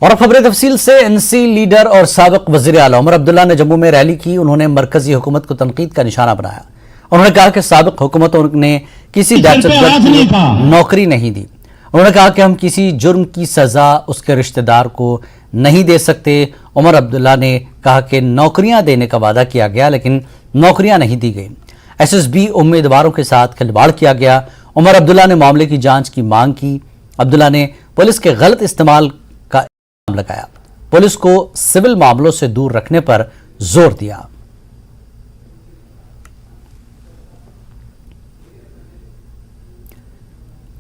और खबरें तफसील से। एनसी लीडर और साबिक वजीर आला उमर अब्दुल्ला ने जम्मू में रैली की। उन्होंने मरकजी हुकूमत को तनकीद का निशाना बनाया। उन्होंने कहा कि साबिक हुकूमतों ने किसी दहशतगर्द को नौकरी नहीं दी। उन्होंने कहा कि हम किसी जुर्म की सजा उसके रिश्तेदार को नहीं दे सकते। उमर अब्दुल्ला ने कहा कि नौकरियां देने का वादा किया गया लेकिन नौकरियां नहीं दी गई। एसएसबी उम्मीदवारों के साथ खिलवाड़ किया गया। उमर अब्दुल्ला ने मामले की जांच की मांग की। अब्दुल्ला ने पुलिस के गलत इस्तेमाल का इल्जाम लगाया। पुलिस को सिविल मामलों से दूर रखने पर जोर दिया।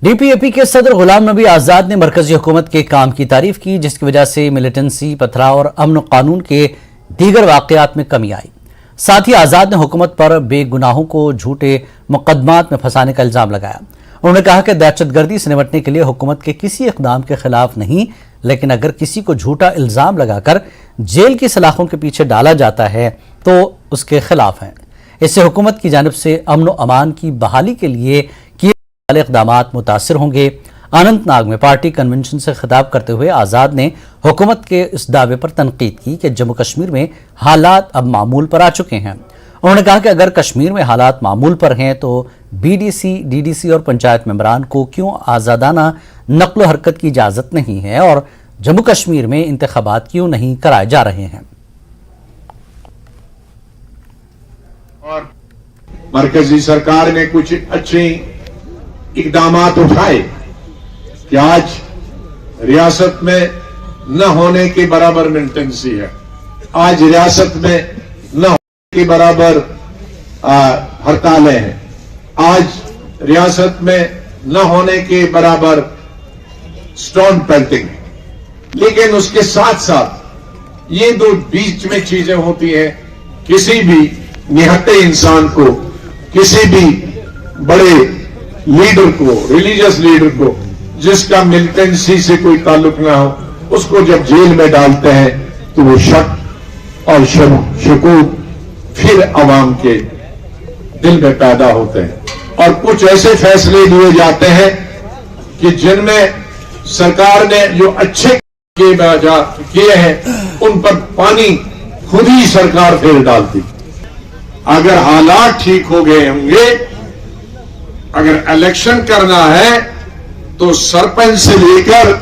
डीपीएपी के सदर गुलाम नबी आजाद ने मरकजी हुकूमत के काम की तारीफ की, जिसकी वजह से मिलिटेंसी, पथराव और अमन कानून के दीगर वाकयात में कमी आई। साथ ही आजाद ने हुकूमत पर बेगुनाहों को झूठे मुकदमात में फंसाने का इल्जाम लगाया। उन्होंने कहा कि दहशतगर्दी से निपटने के लिए हुकूमत के किसी इकदाम के खिलाफ नहीं, लेकिन अगर किसी को झूठा इल्जाम लगाकर जेल की सलाखों के पीछे डाला जाता है तो उसके खिलाफ है। इससे हुकूमत की जानिब से अमन व अमान की बहाली के लिए किए वाले इक़दामात मुतासिर होंगे। अनंतनाग में पार्टी कन्वेंशन से खिताब करते हुए आज़ाद ने हुकूमत के इस दावे पर तनकीद की कि जम्मू कश्मीर में हालात अब मामूल पर आ चुके हैं। उन्होंने कहा कि अगर कश्मीर में हालात मामूल पर हैं तो बीडीसी, डीडीसी और पंचायत मेंबरान को क्यों आज़ादाना नक्ल हरकत की इजाज़त नहीं है और जम्मू कश्मीर में इंतखाबात क्यों नहीं कराए जा रहे हैं। और मरकजी सरकार ने कुछ अच्छे इकदामात उठाए कि आज रियासत में न होने के बराबर मिलिटेंसी है, आज रियासत में न होने के बराबर हड़तालें हैं, आज रियासत में न होने के बराबर स्टोन पेल्टिंग है। लेकिन उसके साथ साथ ये दो बीच में चीजें होती हैं। किसी भी निहत्ते इंसान को, किसी भी बड़े लीडर को, रिलीजियस लीडर को जिसका मिलिटेंसी से कोई ताल्लुक ना हो, उसको जब जेल में डालते हैं तो वो शक और शकूक फिर अवाम के दिल में पैदा होते हैं और कुछ ऐसे फैसले लिए जाते हैं कि जिनमें सरकार ने जो अच्छे किए हैं उन पर पानी खुद ही सरकार फेर डालती। अगर हालात ठीक हो गए होंगे, अगर इलेक्शन करना है तो सरपंच से लेकर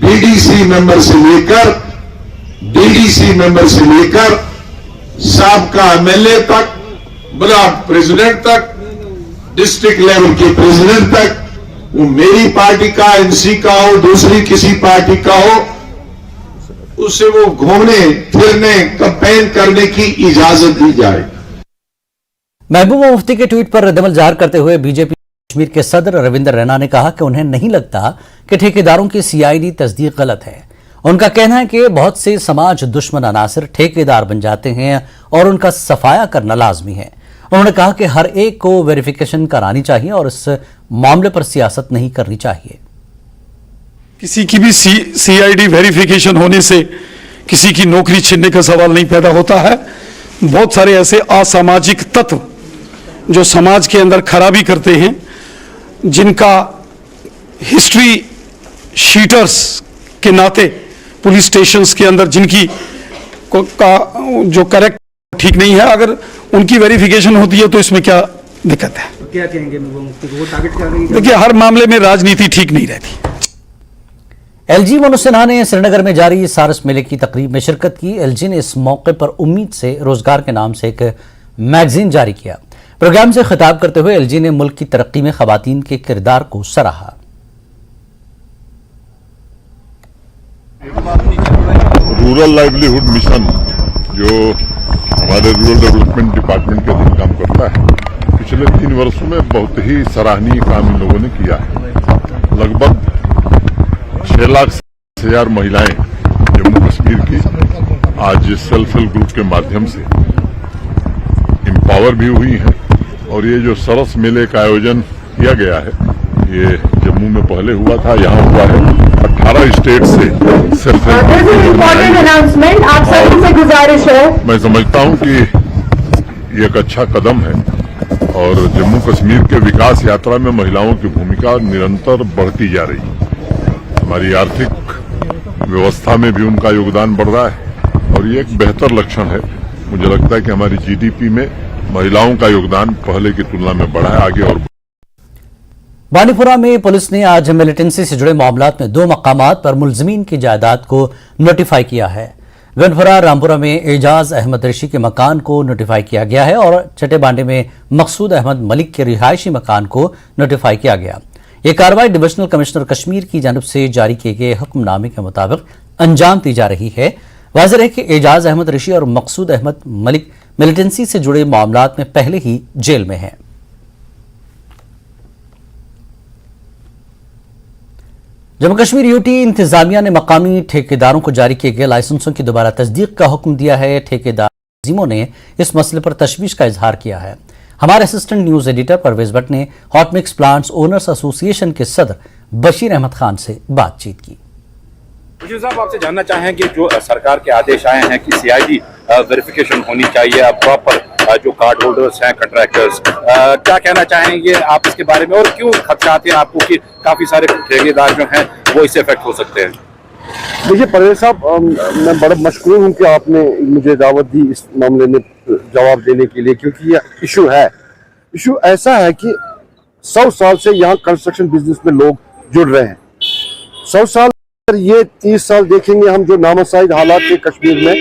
बीडीसी मेंबर से लेकर डीडीसी मेंबर से लेकर साबका एमएलए तक, ब्लॉक प्रेसिडेंट तक, डिस्ट्रिक्ट लेवल के प्रेसिडेंट तक, वो मेरी पार्टी का, एनसी का हो, दूसरी किसी पार्टी का हो, उसे वो घूमने फिरने कैंपेन करने की इजाजत दी जाए। महबूबा मुफ्ती के ट्वीट पर रद्दअमल ज़ाहिर करते हुए बीजेपी कश्मीर के सदर रविंदर रैना ने कहा कि उन्हें नहीं लगता कि ठेकेदारों की सीआईडी तस्दीक गलत है। उनका कहना है कि बहुत से समाज दुश्मन अनासिर ठेकेदार बन जाते हैं और उनका सफाया करना लाजमी है। उन्होंने कहा कि हर एक को वेरिफिकेशन करानी चाहिए और इस मामले पर सियासत नहीं करनी चाहिए। किसी की भी सीआईडी वेरिफिकेशन होने से किसी की नौकरी छीनने का सवाल नहीं पैदा होता है। बहुत सारे ऐसे असामाजिक तत्व जो समाज के अंदर खराबी करते हैं, जिनका हिस्ट्री शीटर्स के नाते पुलिस स्टेशंस के अंदर जिनकी का जो करेक्ट ठीक नहीं है, अगर उनकी वेरिफिकेशन होती है तो इसमें क्या दिक्कत है? तो क्या कहेंगे वो टारगेट कर रही है? देखिए, हर मामले में राजनीति ठीक नहीं रहती। एलजी मनोज सिन्हा ने श्रीनगर में जारी सारस मेले की तकरीब में शिरकत की। एलजी ने इस मौके पर उम्मीद से रोजगार के नाम से एक मैगजीन जारी किया। प्रोग्राम से खिताब करते हुए एलजी ने मुल्क की तरक्की में खवातीन के किरदार को सराहा। रूरल लाइवलीहुड मिशन जो हमारे रूरल डेवलपमेंट डिपार्टमेंट के अधीन काम करता है, पिछले 3 वर्षों में बहुत ही सराहनीय काम इन लोगों ने किया है। लगभग 6,60,000 महिलाएं जम्मू कश्मीर की आज सेल्फ हेल्प ग्रुप के माध्यम से एम्पावर भी हुई हैं। और ये जो सरस मेले का आयोजन किया गया है, ये जम्मू में पहले हुआ था, यहाँ हुआ है। 18 स्टेट से सेल्फ हेल्प अनाउंसमेंट आप सभी से गुजारिश है। मैं समझता हूँ कि ये एक अच्छा कदम है और जम्मू कश्मीर के विकास यात्रा में महिलाओं की भूमिका निरंतर बढ़ती जा रही है। हमारी आर्थिक व्यवस्था में भी उनका योगदान बढ़ रहा है और ये एक बेहतर लक्षण है। मुझे लगता है कि हमारी जीडीपी में महिलाओं का योगदान पहले की तुलना में बढ़ा है, आगे और बानीपुरा में पुलिस ने आज मिलिटेंसी से जुड़े मामलात में 2 मकामात पर मुलजमीन की जायदाद को नोटिफाई किया है। गनपुरा रामपुरा में एजाज अहमद ऋषि के मकान को नोटिफाई किया गया है और चट्टेबांडे में मकसूद अहमद मलिक के रिहायशी मकान को नोटिफाई किया गया। ये कार्रवाई डिविजनल कमिश्नर कश्मीर की जानब से जारी किए गए हुक्मनामे के मुताबिक अंजाम दी जा रही है। वाज़ेह है कि एजाज अहमद ऋषि और मकसूद अहमद मलिक मिलिटेंसी से जुड़े मामलात में पहले ही जेल में हैं। जम्मू कश्मीर यूटी इंतजामिया ने मकामी ठेकेदारों को जारी किए गए लाइसेंसों की दोबारा तस्दीक का हुक्म दिया है। ठेकेदार मुलाजिमों ने इस मसले पर तशवीश का इजहार किया है। हमारे assistant news editor Parvez Bhat ने hot mix plants owners association के सदर बशीर अहमद खान से बातचीत की। बशीर साहब, आपसे जानना चाहें कि जो सरकार के आदेश आए हैं कि सीआईडी वेरिफिकेशन होनी चाहिए, अब प्रॉपर जो कार्ड होल्डर्स हैं, कंट्रैक्टर्स, क्या कहना चाहेंगे आप इसके बारे में और क्यों खदशात हैं आपको कि काफी सारे ठेकेदार जो हैं वो इससे इफेक्ट हो सकते हैं? देखिए परवेज साहब, मैं बड़ा मशकूर हूँ कि आपने मुझे दावत दी इस मामले में जवाब देने के लिए, क्योंकि ये इशू ऐसा है कि 100 साल से यहाँ कंस्ट्रक्शन बिजनेस में लोग जुड़ रहे हैं। 100 साल ये 30 साल देखेंगे हम जो नामसाइद हालात थे कश्मीर में,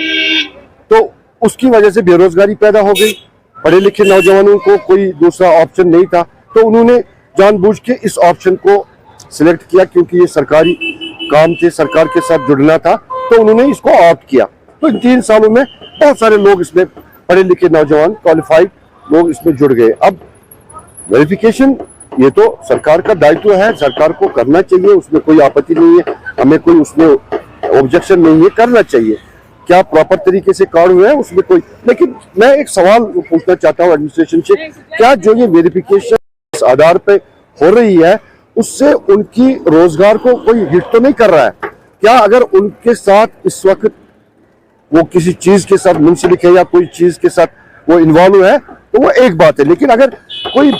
तो उसकी वजह से बेरोजगारी पैदा हो गई। पढ़े लिखे नौजवानों को कोई दूसरा ऑप्शन नहीं था, तो उन्होंने जानबूझ के इस ऑप्शन को सिलेक्ट किया, क्योंकि ये सरकारी काम थे, सरकार के साथ जुड़ना था, तो उन्होंने इसको ऑप्ट किया। तो इन 3 सालों में बहुत सारे लोग इसमें, पढ़े लिखे नौजवान, क्वालिफाइड लोग इसमें जुड़ गए। अब वेरिफिकेशन ये तो सरकार का दायित्व है, सरकार को करना चाहिए, उसमें कोई आपत्ति नहीं है, हमें कोई उसमें ऑब्जेक्शन नहीं है, करना चाहिए। क्या प्रॉपर तरीके से कार्ड हुए हैं उसमें कोई, लेकिन मैं एक सवाल पूछना चाहता हूँ एडमिनिस्ट्रेशन से, क्या जो ये वेरिफिकेशन इस आधार पे हो रही है उससे उनकी रोजगार को कोई हिट तो नहीं कर रहा है? क्या अगर उनके साथ इस वक्त वो किसी चीज के साथ मुंसलिक है या कोई चीज के साथ वो इन्वॉल्व है तो वो एक बात है, लेकिन अगर कोई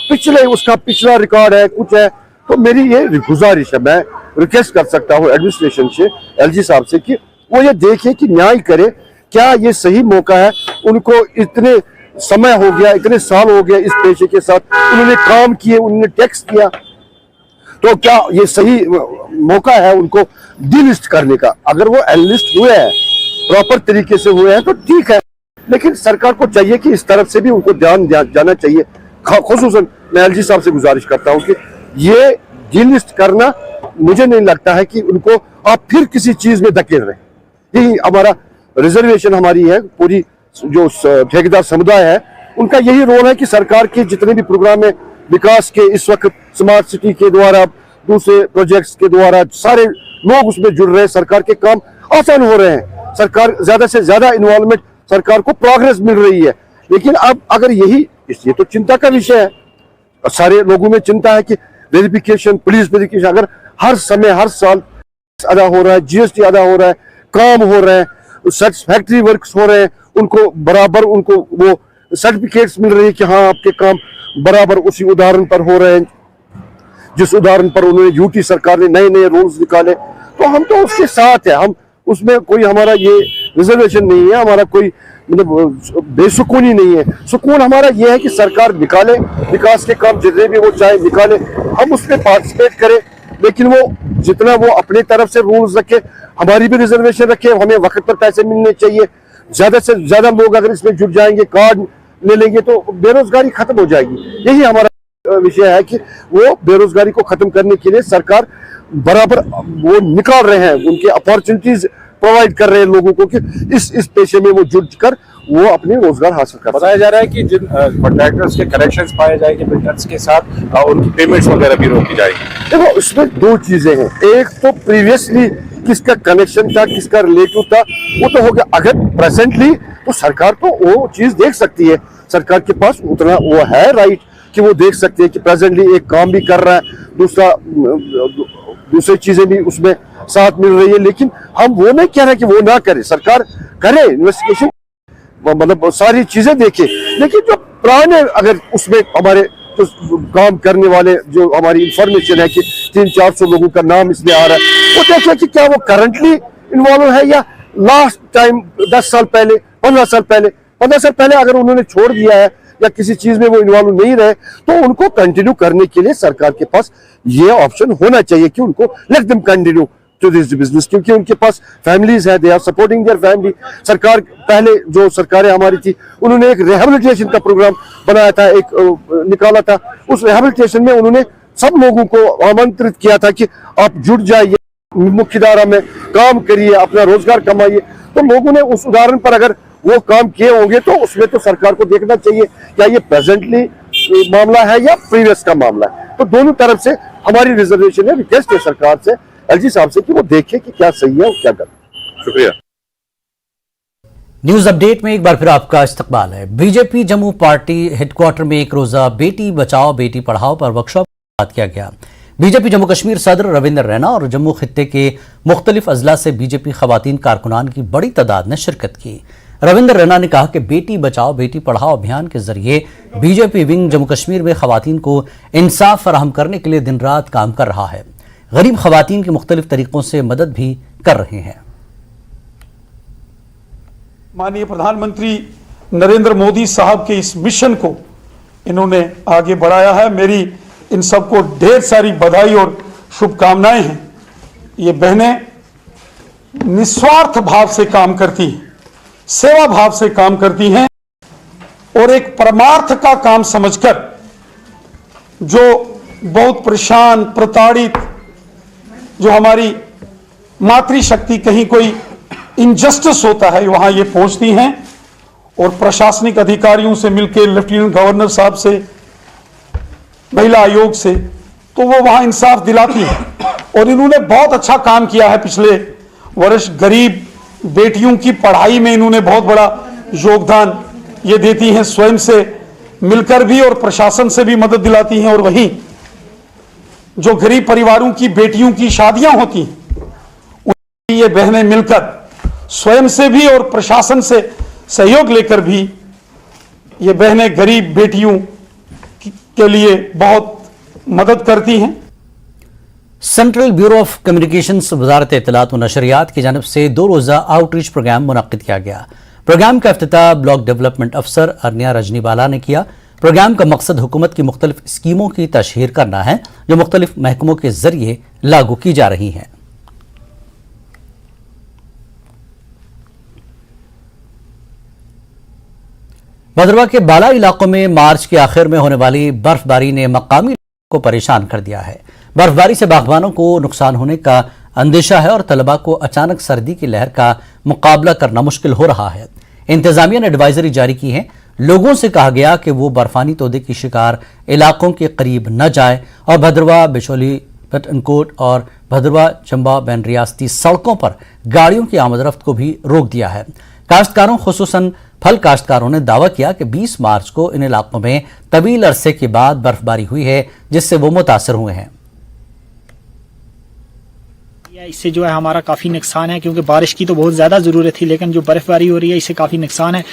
उसका पिछला रिकॉर्ड है, कुछ है, तो मेरी ये गुजारिश है, मैं रिक्वेस्ट कर सकता हूँ एडमिनिस्ट्रेशन से, एलजी साहब से, कि वो ये देखे कि न्याय करे। क्या ये सही मौका है? उनको इतने समय हो गया, इतने साल हो गया इस पेशे के साथ, उन्होंने काम किए, उन्होंने टैक्स किया, तो क्या ये सही मौका है उनको डीलिस्ट करने का? अगर वो एनलिस्ट हुए हैं, प्रॉपर तरीके से हुए हैं तो ठीक है, लेकिन सरकार को चाहिए कि इस तरफ से भी उनको ध्यान जाना चाहिए। खुसूसन मैं एलजी साहब से गुजारिश करता हूँ कि ये डीलिस्ट करना, मुझे नहीं लगता है कि उनको आप फिर किसी चीज में धकेल रहे हैं। यही हमारा रिजर्वेशन हमारी है, पूरी जो ठेकेदार समुदाय है उनका यही रोल है कि सरकार के जितने भी प्रोग्राम है विकास के, इस वक्त स्मार्ट सिटी के द्वारा, दूसरे प्रोजेक्ट्स के द्वारा सारे लोग उसमें जुड़ रहे हैं, सरकार के काम आसान हो रहे हैं, सरकार ज्यादा से ज्यादा इन्वॉल्वमेंट, सरकार को प्रोग्रेस मिल रही है। लेकिन अब अगर ये तो चिंता का विषय है, सारे लोगों में चिंता है कि वेरिफिकेशन, पुलिस वेरिफिकेशन, अगर हर समय हर साल अदा हो रहा है, जीएसटी अदा हो रहा है, काम हो रहे हैं, फैक्ट्री वर्क्स हो रहे हैं, उनको बराबर उनको वो सर्टिफिकेट्स मिल रही है कि हाँ आपके काम बराबर उसी उदाहरण पर हो रहे हैं जिस उदाहरण पर उन्होंने यूटी सरकार ने नए नए रूल्स निकाले, तो हम तो उसके साथ है, हम उसमें कोई हमारा ये रिजर्वेशन नहीं है, हमारा कोई मतलब बेसुकूनी नहीं है। सुकून हमारा ये है कि सरकार निकाले विकास के काम, जितने भी वो चाहे निकाले, हम उसमें पार्टिसिपेट करें, लेकिन वो जितना वो अपने तरफ से रूल्स रखे, हमारी भी रिजर्वेशन रखे, हमें वक्त पर पैसे मिलने चाहिए। ज्यादा से ज्यादा लोग अगर इसमें जुट जाएंगे, कार्ड ले लेंगे, तो बेरोजगारी खत्म हो जाएगी। यही हमारा विषय है कि वो बेरोजगारी को खत्म करने के लिए सरकार बराबर वो निकाल रहे हैं, उनके अपॉर्चुनिटीज प्रोवाइड कर रहे हैं लोगों को कि इस पेशे में वो जुट कर वो अपने रोजगार हासिल कर। बताया जा रहा है कि जिन कॉन्ट्रैक्टर्स के कनेक्शंस पाए जाएंगे बिल्डर्स के साथ, उनकी पेमेंट्स वगैरह भी रोकी जाएगी। देखो इसमें 2 चीजें हैं, एक तो प्रीवियसली किसका कनेक्शन था, किसका रिलेटिव था, वो तो हो गया। अगर प्रेजेंटली तो सरकार तो वो चीज देख सकती है, सरकार के पास उतना वो है राइट कि वो देख सकते हैं कि प्रेजेंटली एक काम भी कर रहा है, दूसरी चीजें भी उसमें साथ मिल रही है। लेकिन हम वो नहीं कह रहे कि वो ना करे, सरकार करे इन्वेस्टिगेशन, मतलब सारी चीजें देखे, लेकिन जो पुराने अगर उसमें हमारे जो काम करने वाले, जो हमारी इंफॉर्मेशन है कि 300-400 लोगों का नाम इसमें आ रहा है, वो देखे कि क्या वो करंटली इन्वॉल्व है या लास्ट टाइम 10 साल पहले, 15 साल पहले, 15 साल पहले अगर उन्होंने छोड़ दिया है या किसी चीज में वो इन्वॉल्व नहीं रहे तो उनको कंटिन्यू करने के लिए सरकार के पास ये ऑप्शन होना चाहिए कि उनको let them continue to this business, क्योंकि उनके पास फैमिलीज है, they are supporting their family. सरकार पहले जो सरकारें हमारी थी उन्होंने एक रिहेबिलिटेशन का प्रोग्राम बनाया था, एक निकाला था। उस रिहेबिलिटेशन में उन्होंने सब लोगों को आमंत्रित किया था कि आप जुड़ जाइए, मुख्यधारा में काम करिए, अपना रोजगार कमाइए। तो लोगों ने उस उदाहरण पर अगर वो काम किए होंगे तो उसमें तो सरकार को देखना चाहिए क्या ये प्रेजेंटली मामला है या प्रीवियस का मामला है। तो दोनों तरफ से हमारी रिजर्वेशन है, रिक्वेस्ट है सरकार से, एलजी साहब से कि वो देखे कि क्या सही है और क्या गलत। शुक्रिया। न्यूज अपडेट में एक बार फिर आपका इस्तकबाल है। बीजेपी जम्मू पार्टी हेडक्वार्टर में एक रोजा बेटी बचाओ बेटी पढ़ाओ पर वर्कशॉप बात किया गया। बीजेपी जम्मू कश्मीर सदर रविंदर रैना और जम्मू खित्ते के मुख्तलिफ अजला से बीजेपी खवातीन कारकुनान की बड़ी तादाद ने शिरकत की। रविंदर रैना ने कहा कि बेटी बचाओ बेटी पढ़ाओ अभियान के जरिए बीजेपी विंग जम्मू कश्मीर में खवातीन को इंसाफ फराहम करने के लिए दिन रात काम कर रहा है। गरीब खवातीन की मुख्तलिफ तरीकों से मदद भी कर रहे हैं। माननीय प्रधानमंत्री नरेंद्र मोदी साहब के इस मिशन को इन्होंने आगे बढ़ाया है। मेरी इन सबको ढेर सारी बधाई और शुभकामनाएं हैं। ये बहनें निस्वार्थ भाव से काम करती हैं, सेवा भाव से काम करती हैं और एक परमार्थ का काम समझकर जो बहुत परेशान प्रताड़ित, जो हमारी मातृशक्ति कहीं कोई इनजस्टिस होता है वहां ये पहुंचती हैं और प्रशासनिक अधिकारियों से मिलकर लेफ्टिनेंट गवर्नर साहब से, महिला आयोग से, तो वो वहां इंसाफ दिलाती हैं। और इन्होंने बहुत अच्छा काम किया है पिछले वर्ष। गरीब बेटियों की पढ़ाई में इन्होंने बहुत बड़ा योगदान ये देती हैं, स्वयं से मिलकर भी और प्रशासन से भी मदद दिलाती हैं। और वहीं जो गरीब परिवारों की बेटियों की शादियां होती हैं ये बहनें मिलकर स्वयं से भी और प्रशासन से सहयोग लेकर भी ये बहनें गरीब बेटियों के लिए बहुत मदद करती हैं। सेंट्रल ब्यूरो ऑफ कम्युनिकेशंस वजारत इत्तलात व नशरियात की जानिब से 2 रोजा आउटरीच प्रोग्राम मुनक्किद किया गया। प्रोग्राम का इफ्तिताह ब्लॉक डेवलपमेंट अफसर अरनिया रजनीबाला ने किया। प्रोग्राम का मकसद हुकूमत की मुख्तलिफ स्कीमों की तशहीर करना है जो मुख्तलिफ महकमों के जरिए लागू की जा रही हैं। भद्रवा के बाला इलाकों में मार्च के आखिर में होने वाली बर्फबारी ने मकामी लोगों को परेशान कर दिया है। बर्फबारी से बागबानों को नुकसान होने का अंदेशा है और तलबा को अचानक सर्दी की लहर का मुकाबला करना मुश्किल हो रहा है। इंतजामिया ने एडवाइजरी जारी की है। लोगों से कहा गया कि वो बर्फानी तोदे की शिकार इलाकों के करीब न जाए और भद्रवा बिशोली पठानकोट और भद्रवा चंबा बैन रियासती सड़कों पर गाड़ियों की आमदरफ्त को भी रोक दिया है। काश्तकारों खुसूसन फल काश्तकारों ने दावा किया कि 20 मार्च को इन इलाकों में तवील अरसे के बाद बर्फबारी हुई है जिससे वो मुतासर हुए हैं। इससे जो है हमारा काफी नुकसान है क्योंकि बारिश की तो बहुत ज्यादा जरूरत थी, लेकिन जो बर्फबारी हो रही है इससे काफी नुकसान है।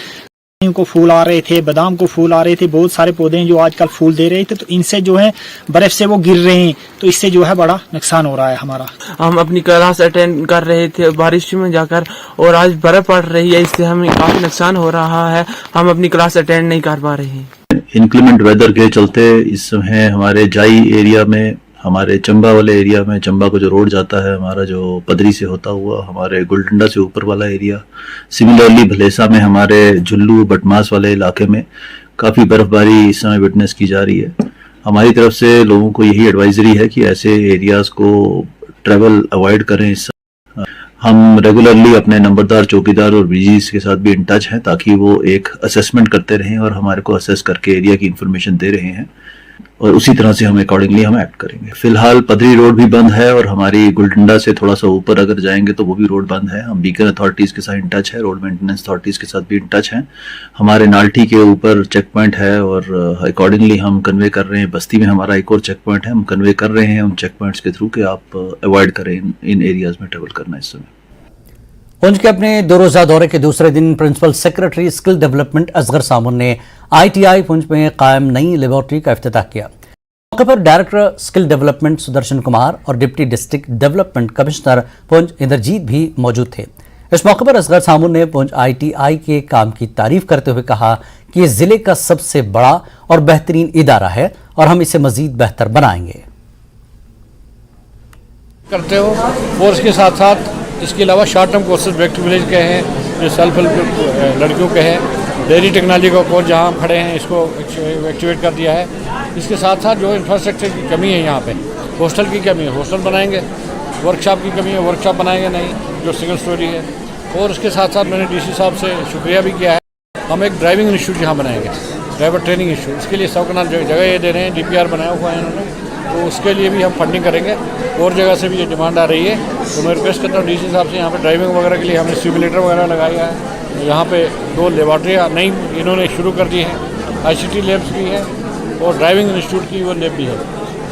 को फूल आ रहे थे, बादाम को फूल आ रहे थे, बहुत सारे पौधे हैं जो आजकल फूल दे रहे थे, तो इनसे जो है बर्फ से वो गिर रहे हैं, तो इससे जो है बड़ा नुकसान हो रहा है हमारा। हम अपनी क्लास अटेंड कर रहे थे बारिश में जाकर और आज बर्फ पड़ रही है, इससे हमें काफी नुकसान हो रहा है। हम अपनी क्लास अटेंड नहीं कर पा रहे हैं। इंक्लीमेंट वेदर के चलते इस समय हमारे जाई एरिया में, हमारे चंबा वाले एरिया में, चंबा को जो रोड जाता है हमारा जो पदरी से होता हुआ, हमारे गुलडंडा से ऊपर वाला एरिया, सिमिलरली भलेसा में हमारे झुल्लू बटमास वाले इलाके में काफ़ी बर्फबारी इस समय विटनेस की जा रही है। हमारी तरफ से लोगों को यही एडवाइजरी है कि ऐसे एरियाज को ट्रैवल अवॉइड करें। इस हम रेगुलरली अपने नंबरदार, चौकीदार और बीजीज के साथ भी इन टच हैं ताकि वो एक असेसमेंट करते रहें और हमारे को असेस करके एरिया की इन्फॉर्मेशन दे रहे हैं और उसी तरह से हम अकॉर्डिंगली हम एक्ट करेंगे। फिलहाल पदरी रोड भी बंद है और हमारी गुलडंडा से थोड़ा सा ऊपर अगर जाएंगे तो वो भी रोड बंद है। हम बीकन अथॉरिटीज के साथ इन टच है, रोड मेंटेनेंस अथॉरिटीज के साथ भी इन टच हैं। हमारे नाल्टी के ऊपर चेक पॉइंट है और अकॉर्डिंगली हम कन्वे कर रहे हैं। बस्ती में हमारा एक और चेक पॉइंट है, हम कन्वे कर रहे हैं उन चेक पॉइंट्स के थ्रू कि आप अवॉइड करें इन एरियाज में ट्रेवल करना इस समय। पुंछ के अपने 2 रोजा दौरे के दूसरे दिन principal secretary skill development Asgar Samoon ने ITI पुंछ में कायम नई लेबोरेटरी का इफ्तिताह किया। मौके पर director skill development Sudarshan Kumar और deputy district development commissioner Poonch Inderjeet भी मौजूद थे। इस मौके पर असगर सामुन ने पुंछ ITI के काम की तारीफ करते हुए कहा कि ये जिले का सबसे बड़ा और बेहतरीन इदारा है और हम इसे मजीद बेहतर बनाएंगे। करते हो और इसके साथ साथ इसके अलावा short term courses back to village के हैं, जो सेल्फ हेल्प लड़कियों के हैं, डेयरी टेक्नोलॉजी का कोर्स जहाँ हम खड़े हैं इसको एक्टिवेट कर दिया है। इसके साथ साथ जो इंफ्रास्ट्रक्चर की कमी है यहाँ पे, हॉस्टल की कमी है, हॉस्टल बनाएंगे, वर्कशॉप की कमी है, वर्कशॉप बनाएंगे नहीं जो सिंगल स्टोरी है। और उसके साथ साथ मैंने DC साहब से शुक्रिया भी किया है, हम एक ड्राइविंग इंस्टीट्यूट यहाँ बनाएंगे, ड्राइवर ट्रेनिंग इंस्टीट्यूट। इसके लिए 100 कनाल जगह ये दे रहे हैं, DPR बनाया हुआ है इन्होंने, तो उसके लिए भी हम फंडिंग करेंगे। और जगह से भी ये डिमांड आ रही है, तो मैं रिक्वेस्ट करता हूँ DC साहब से, यहाँ पे ड्राइविंग वगैरह के लिए हमने सिमुलेटर वगैरह लगाया है। यहाँ पे 2 लेबॉर्ट्रियाँ नई इन्होंने शुरू कर दी हैं, ICT लैब्स भी है और ड्राइविंग इंस्टीट्यूट की वो लैब भी है।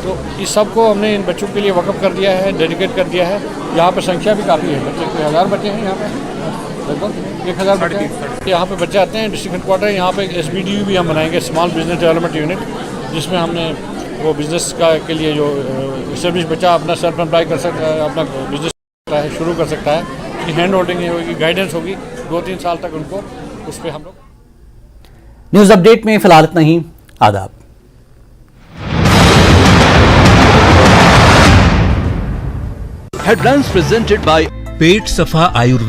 तो इस सब को हमने इन बच्चों के लिए वक़्फ़ कर दिया है, डेडिकेट कर दिया है। यहाँ पे संख्या भी काफ़ी है, बच्चे 1000 बच्चे हैं यहाँ पे, लगभग 1000 बच्चे हैं। यहाँ पे बच्चे आते हैं, डिस्ट्रिक्ट हेडक्वार्टर है, यहाँ पे SBDU भी हम बनाएंगे, स्मॉल बिजनेस डेवलपमेंट यूनिट, जिसमें हमने वो बिज़नेस का के लिए जो एस्टेब्लिश बच्चा अपना सेल्फ एम्प्लॉय कर सकता है, अपना बिजनेस शुरू कर सकता है, उसकी हैंड होल्डिंग होगी, गाइडेंस होगी 2-3 साल तक उनको, उस पर हम लोग। न्यूज अपडेट में फिलहाल इतना ही। आदाब। Headlines presented by पेट सफा आयुर्वेद।